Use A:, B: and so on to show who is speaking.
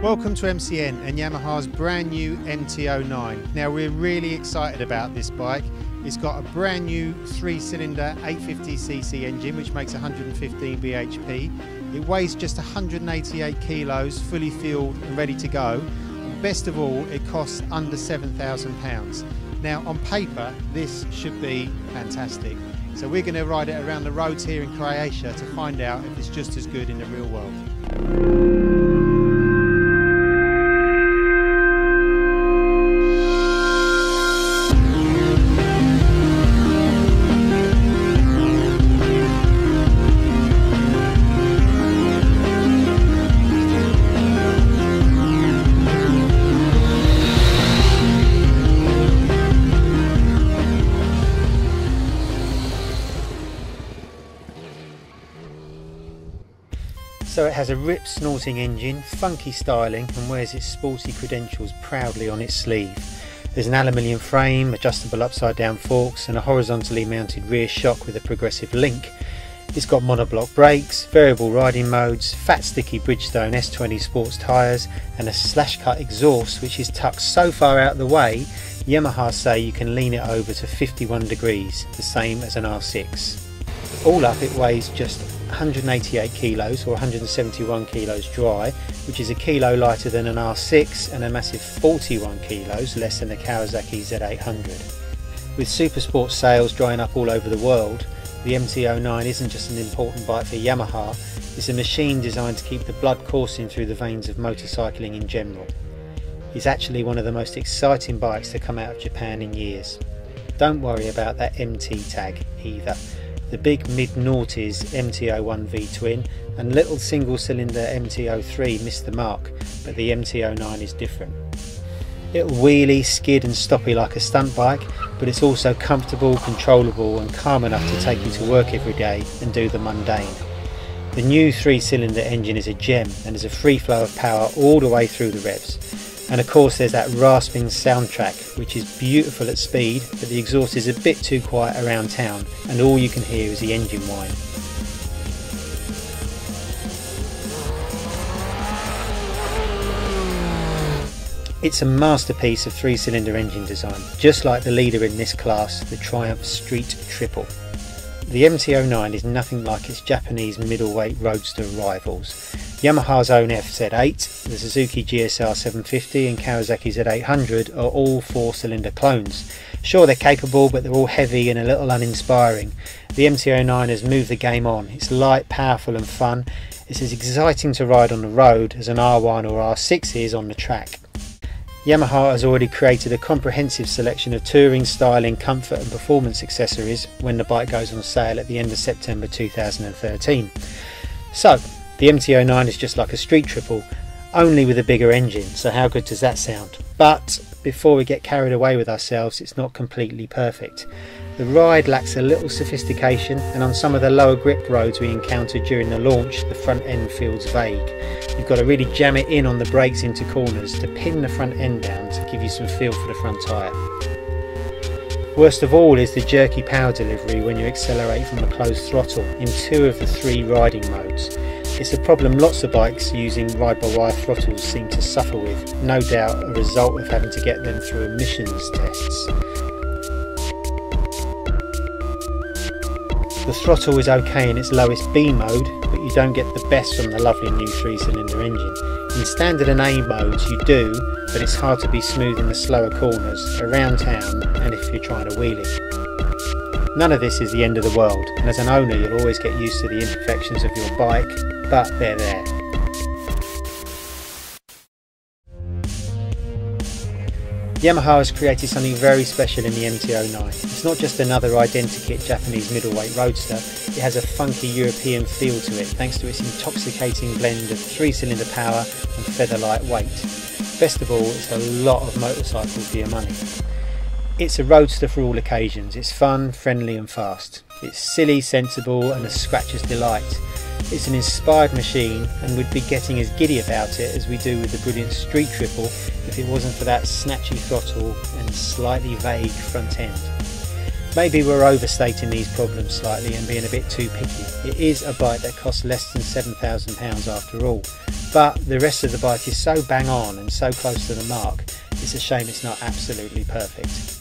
A: Welcome to MCN and Yamaha's brand new MT-09. Now we're really excited about this bike. It's got a brand new 3-cylinder 850cc engine which makes 115 bhp. It weighs just 188 kilos, fully fueled and ready to go. And best of all, it costs under £7,000. Now on paper this should be fantastic. So we're going to ride it around the roads here in Croatia to find out if it's just as good in the real world. So it has a rip snorting engine, funky styling and wears its sporty credentials proudly on its sleeve. There's an aluminium frame, adjustable upside down forks and a horizontally mounted rear shock with a progressive link. It's got monoblock brakes, variable riding modes, fat sticky Bridgestone S20 sports tyres and a slash cut exhaust which is tucked so far out of the way Yamaha say you can lean it over to 51 degrees, the same as an R6. All up it weighs just 188 kilos or 171 kilos dry, which is a kilo lighter than an R6 and a massive 41 kilos less than a Kawasaki Z800. With Supersport sales drying up all over the world, the MT-09 isn't just an important bike for Yamaha, it's a machine designed to keep the blood coursing through the veins of motorcycling in general. It's actually one of the most exciting bikes to come out of Japan in years. Don't worry about that MT tag either. The big mid-noughties MT-01 V-twin and little single-cylinder MT-03 missed the mark, but the MT-09 is different. It'll wheelie, skid and stoppy like a stunt bike, but it's also comfortable, controllable and calm enough to take you to work every day and do the mundane. The new 3-cylinder engine is a gem and has a free flow of power all the way through the revs. And of course there's that rasping soundtrack which is beautiful at speed, but the exhaust is a bit too quiet around town and all you can hear is the engine whine. It's a masterpiece of 3-cylinder engine design, just like the leader in this class, the Triumph Street Triple. The MT-09 is nothing like its Japanese middleweight roadster rivals. Yamaha's own FZ8, the Suzuki GSR 750 and Kawasaki Z800 are all 4-cylinder clones. Sure, they're capable, but they're all heavy and a little uninspiring. The MT-09 has moved the game on. It's light, powerful and fun. It's as exciting to ride on the road as an R1 or R6 is on the track. Yamaha has already created a comprehensive selection of touring, styling, comfort and performance accessories when the bike goes on sale at the end of September 2013. So, the MT-09 is just like a street triple, only with a bigger engine, so how good does that sound? But before we get carried away with ourselves, it's not completely perfect. The ride lacks a little sophistication, and on some of the lower grip roads we encountered during the launch, the front end feels vague. You've got to really jam it in on the brakes into corners to pin the front end down to give you some feel for the front tyre. Worst of all is the jerky power delivery when you accelerate from a closed throttle in 2 of the 3 riding modes. It's a problem lots of bikes using ride-by-wire throttles seem to suffer with, no doubt a result of having to get them through emissions tests. The throttle is okay in its lowest B mode, but you don't get the best from the lovely new 3-cylinder engine. In standard and A modes you do, but it's hard to be smooth in the slower corners, around town and if you're trying to wheelie. None of this is the end of the world, and as an owner you'll always get used to the imperfections of your bike, but they're there. Yamaha has created something very special in the MT-09. It's not just another identikit Japanese middleweight roadster, it has a funky European feel to it thanks to its intoxicating blend of 3-cylinder power and feather-light weight. Best of all, it's a lot of motorcycle for your money. It's a roadster for all occasions. It's fun, friendly and fast. It's silly, sensible and a scratcher's delight. It's an inspired machine and we'd be getting as giddy about it as we do with the brilliant Street Triple if it wasn't for that snatchy throttle and slightly vague front end. Maybe we're overstating these problems slightly and being a bit too picky. It is a bike that costs less than £7,000 after all, but the rest of the bike is so bang on and so close to the mark, it's a shame it's not absolutely perfect.